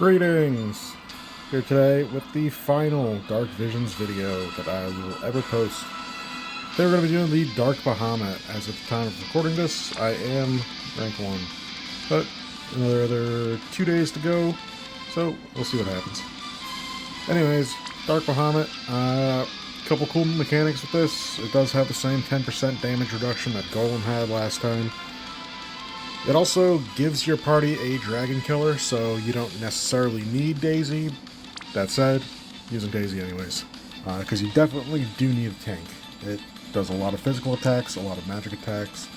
Greetings! Here today with the final Dark Visions video that I will ever post. Today we're going to be doing the Dark Bahamut. As of the time of recording this, I am rank 1. But another 2 days to go, so we'll see what happens. Anyways, Dark Bahamut, couple cool mechanics with this. It does have the same 10% damage reduction that Golem had last time. It also gives your party a dragon killer, so you don't necessarily need Daisy. That said, using Daisy anyways, because you definitely do need a tank. It does a lot of physical attacks, a lot of magic attacks,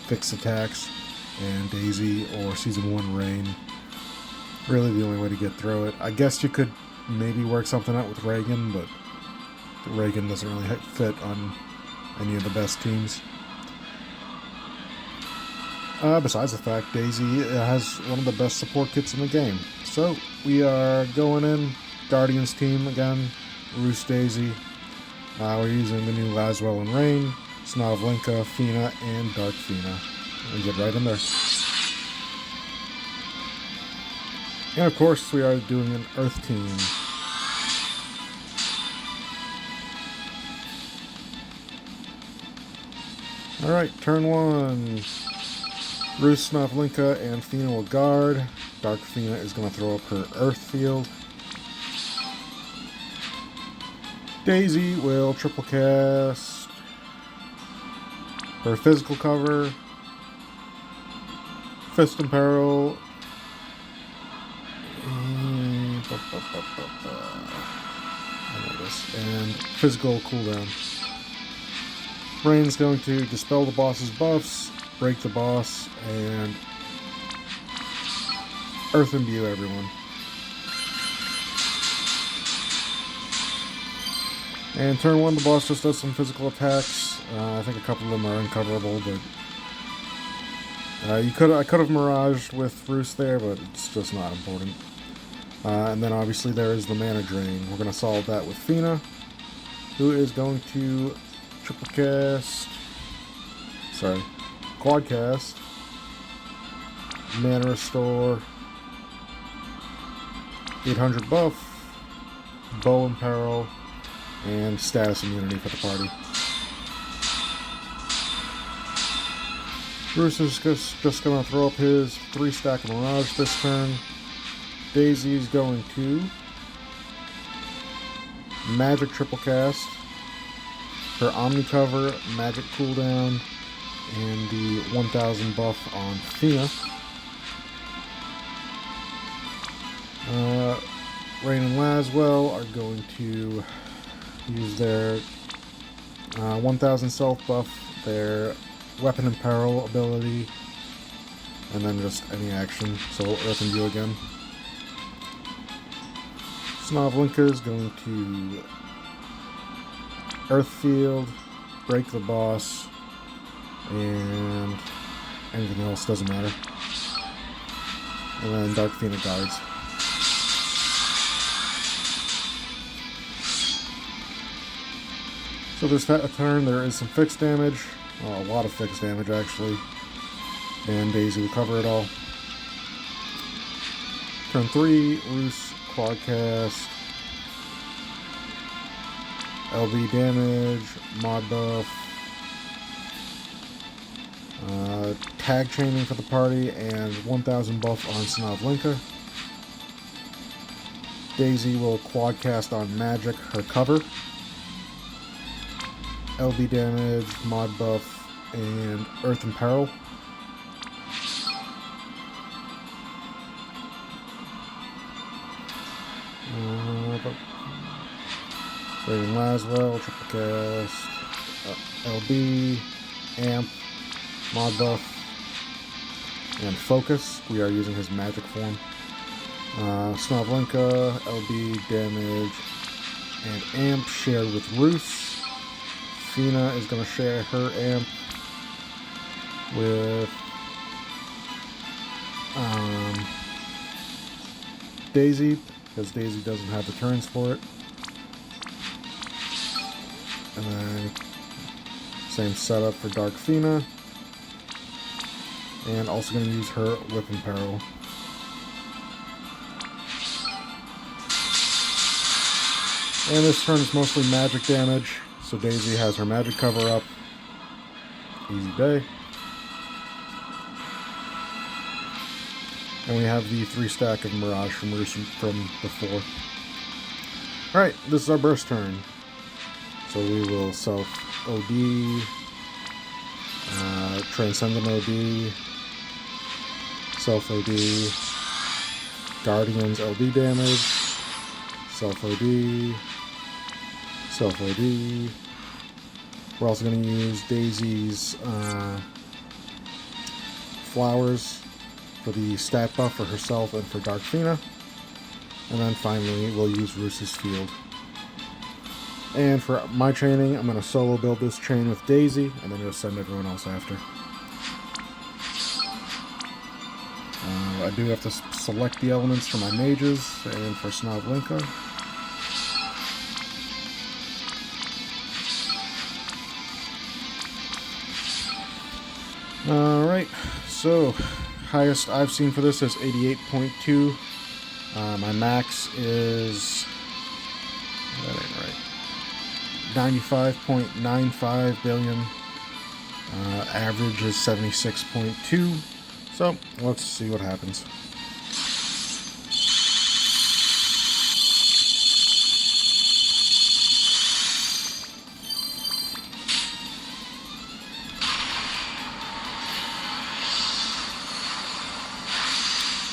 fixed attacks, and Daisy or Season 1 Rain. Really the only way to get through it. I guess you could maybe work something out with Reagan, but Reagan doesn't really fit on any of the best teams. Besides the fact, Daisy has one of the best support kits in the game. So, we are going in, Guardians team again, Roost Daisy. We're using the new Laswell and Rain, Snovlinka, Fina, and Dark Fina. We get right in there. And of course, we are doing an Earth team. Alright, turn 1. Roost, Snovlinka, and Fina will guard. Dark Fina is going to throw up her Earth Field. Daisy will triple cast her physical cover, Fist and Peril, and physical cooldown. Rain's going to dispel the boss's buffs, break the boss, and Earth Imbue everyone. And turn 1, the boss just does some physical attacks. I think a couple of them are uncoverable, but I could have miraged with Roost there, but it's just not important. And then obviously there is the mana drain. We're going to solve that with Fina, who is going to triple cast. Sorry. Quad cast, mana restore, 800 buff, bow and peril, and status immunity for the party. Bruce is just going to throw up his 3-stack Mirage this turn. Daisy's going to magic triple cast, her Omni cover, magic cooldown, and the 1000 buff on Fina. Rain and Laswell are going to use their 1000 self buff, their Weapon and Peril ability, and then just any action, so Earth Imbue again. Snovlinka is going to Earth Field, break the boss, and anything else doesn't matter. And then Dark Fina guards. So this turn there is some fixed damage, a lot of fixed damage actually, and Daisy will cover it all. Turn 3, Roost, Quadcast, LB damage, mod buff, tag chaining for the party, and 1000 buff on Snovlinka. Daisy will quadcast on magic, her cover, LB damage, mod buff, and Earth and Peril. Rain Laswell, triple cast, LB, amp, mod buff, and focus. We are using his magic form. Snovlinka, LB damage, and amp shared with Roost. Fina is going to share her amp with Daisy, because Daisy doesn't have the turns for it. And then same setup for Dark Fina. And also going to use her Whip and Peril. And this turn is mostly magic damage, so Daisy has her magic cover up. Easy day. And we have the 3-stack of Mirage from before. Alright, this is our burst turn. So we will self OD, Transcendent OD, self OD, Guardians LD damage, self OD, self OD. We're also going to use Daisy's flowers for the stat buff for herself and for Dark Fina. And then finally, we'll use Roos's Field. And for my training, I'm going to solo build this chain with Daisy, and then just send everyone else after. I do have to select the elements for my mages and for Snovlinka. Alright, so highest I've seen for this is 88.2. My max is, that ain't right, 95.95 billion. Average is 76.2. So let's see what happens.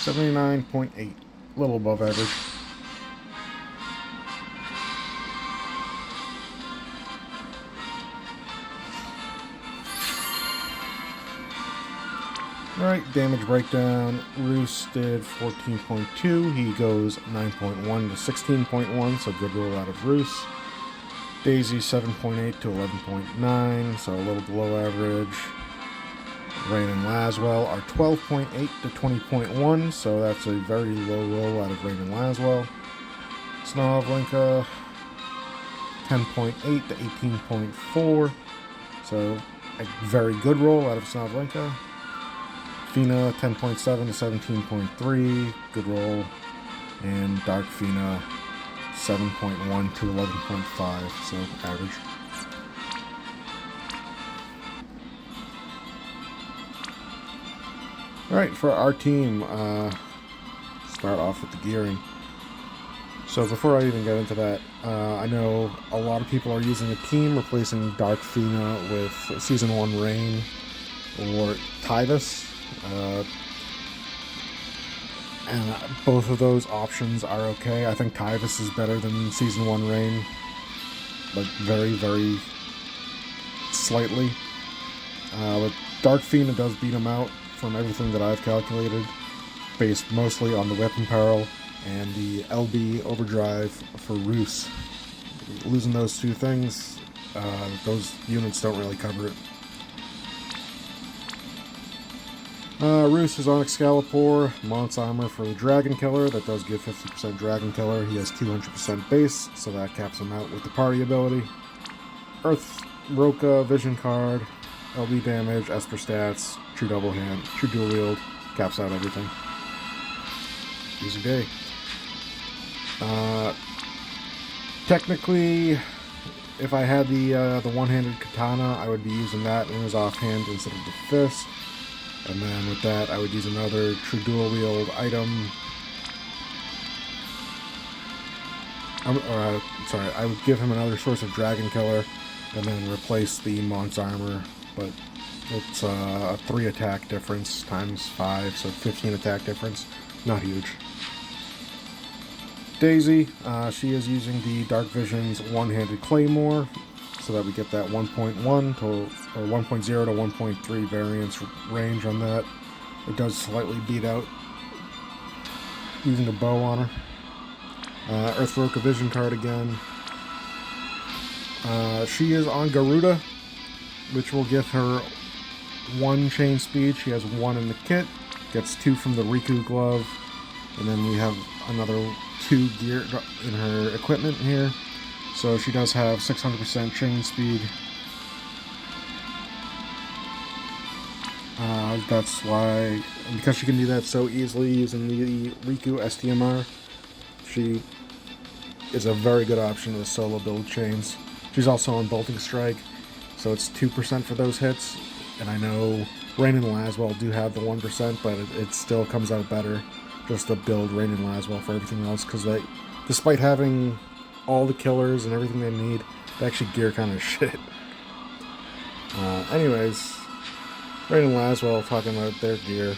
$79.8, a little above average. Alright, damage breakdown. Roos did 14.2. He goes 9.1 to 16.1, so good roll out of Roos. Daisy 7.8 to 11.9, so a little below average. Rain and Laswell are 12.8 to 20.1, so that's a very low roll out of Rain and Laswell. Snovlinka 10.8 to 18.4, so a very good roll out of Snovlinka. Fina 10.7 to 17.3, good roll. And Dark Fina 7.1 to 11.5, so average. Alright, for our team, start off with the gearing. So before I even get into that, I know a lot of people are using a team replacing Dark Fina with Season 1 Rain or Tivus. And both of those options are okay. I think Tivus is better than Season 1 Rain. Like, very, very slightly. But Dark Fina does beat him out from everything that I've calculated, based mostly on the weapon peril and the LB overdrive for Roos. Losing those two things, those units don't really cover it. Roos is on Excalibur, Mont's Armor for the Dragon Killer, that does give 50% Dragon Killer. He has 200% base, so that caps him out with the party ability. Earth Roka Vision Card, LB damage, Esper stats, True Double Hand, True Dual Wield, caps out everything. Easy day. Technically, if I had the one-handed katana, I would be using that in his offhand instead of the fist. And then with that, I would use another True Dual Wield item. I would give him another source of Dragon Killer, and then replace the Mont's Armor. But it's a 3 attack difference times 5, so 15 attack difference. Not huge. Daisy, she is using the Dark Vision's one-handed Claymore, so that we get that 1.1 to, or 1.0 to 1.3 variance range on that. It does slightly beat out using the bow on her. Earth Roka Vision card again. She is on Garuda, which will give her 1 chain speed. She has 1 in the kit. Gets 2 from the Riku glove. And then we have another 2 gear in her equipment here. So she does have 600% chain speed. That's why, because she can do that so easily using the Riku STMR, she is a very good option to the solo build chains. She's also on Bolting Strike, so it's 2% for those hits. And I know Rain and Laswell do have the 1%, but it still comes out better just to build Rain and Laswell for everything else, because they, despite having all the killers and everything they need, they actually gear kind of shit. Anyways, Rain and Laswell talking about their gear.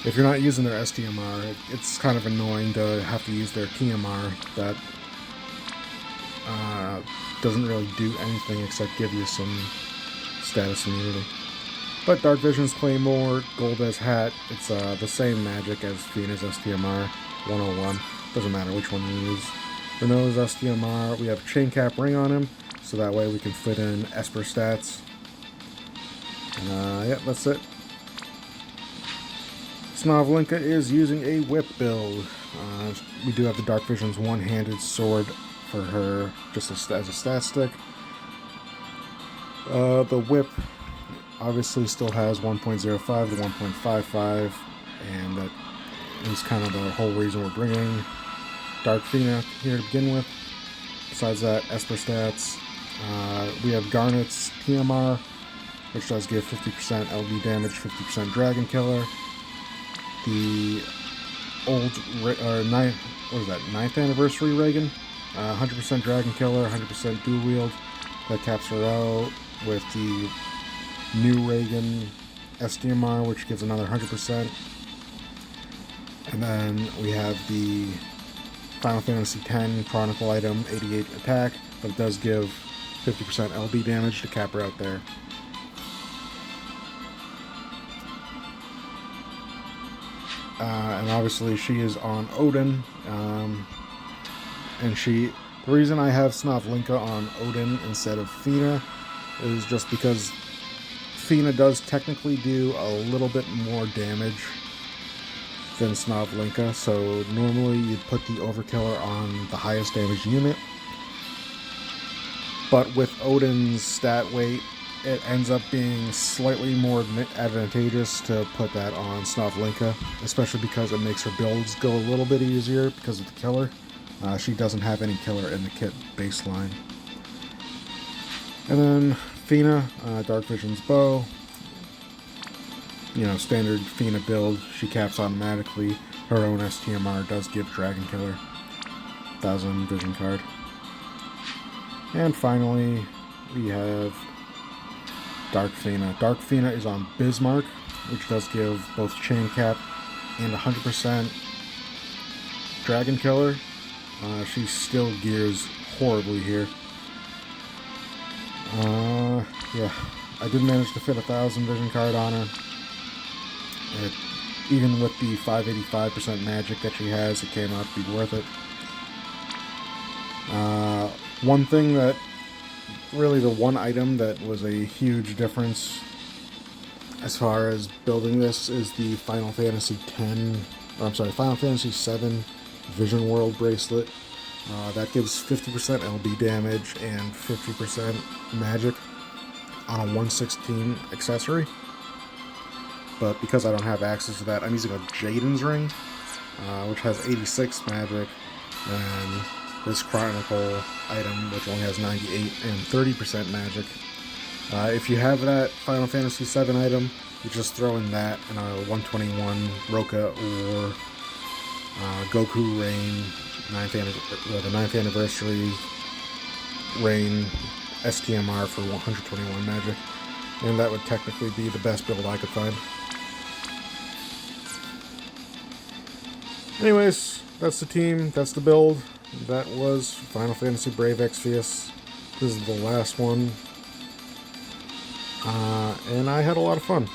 If you're not using their STMR, it's kind of annoying to have to use their TMR that doesn't really do anything except give you some status immunity. But Dark Vision's Claymore, Golbez Hat, it's the same magic as Fina's STMR 101. Doesn't matter which one you use. Renault's STMR, we have Chain Cap Ring on him, so that way we can fit in Esper stats. And yeah, that's it. Snovlinka is using a whip build. We do have the Dark Vision's one-handed sword for her, just as a stat stick. The whip obviously still has 1.05 to 1.55, and that is kind of the whole reason we're bringing Dark Fina here to begin with. Besides that, Esper stats. We have Garnet's TMR, which does give 50% LB damage, 50% Dragon Killer. The old, 9th anniversary Reagan, 100% Dragon Killer, 100% Dual Wield. That caps her out with the new Reagan SDMR, which gives another 100%. And then we have the Final Fantasy X Chronicle item, 88 attack, but it does give 50% LB damage to cap her out there. And obviously she is on Odin, and the reason I have Snovlinka on Odin instead of Fina is just because Fina does technically do a little bit more damage than Snovlinka, so normally you'd put the Overkiller on the highest damage unit, but with Odin's stat weight, it ends up being slightly more advantageous to put that on Snovlinka, especially because it makes her builds go a little bit easier because of the killer. She doesn't have any killer in the kit baseline. And then Fina, Dark Vision's bow. You know, standard Fina build, she caps automatically. Her own STMR does give Dragon Killer, 1000 vision card. And finally, we have Dark Fina. Dark Fina is on Bismarck, which does give both Chain Cap and 100% Dragon Killer. She still gears horribly here. Yeah, I did manage to fit 1000 vision card on her. Even with the 585% magic that she has, it came out to be worth it. One thing that really the one item that was a huge difference as far as building this is the Final Fantasy VII Vision World bracelet. That gives 50% LB damage and 50% magic on a 1/16 accessory. But because I don't have access to that, I'm using a Jaden's Ring, which has 86 magic, and this Chronicle item, which only has 98 and 30% magic. If you have that Final Fantasy VII item, you just throw in that and a 121 Roka or Goku Rain, the 9th anniversary Rain STMR for 121 magic, and that would technically be the best build I could find. Anyways, that's the team, that's the build. That was Final Fantasy Brave Exvius. This is the last one. And I had a lot of fun.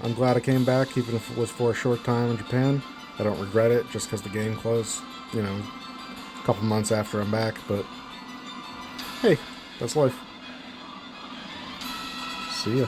I'm glad I came back, even if it was for a short time in Japan. I don't regret it, just because the game closed, you know, a couple months after I'm back, but hey, that's life. See ya.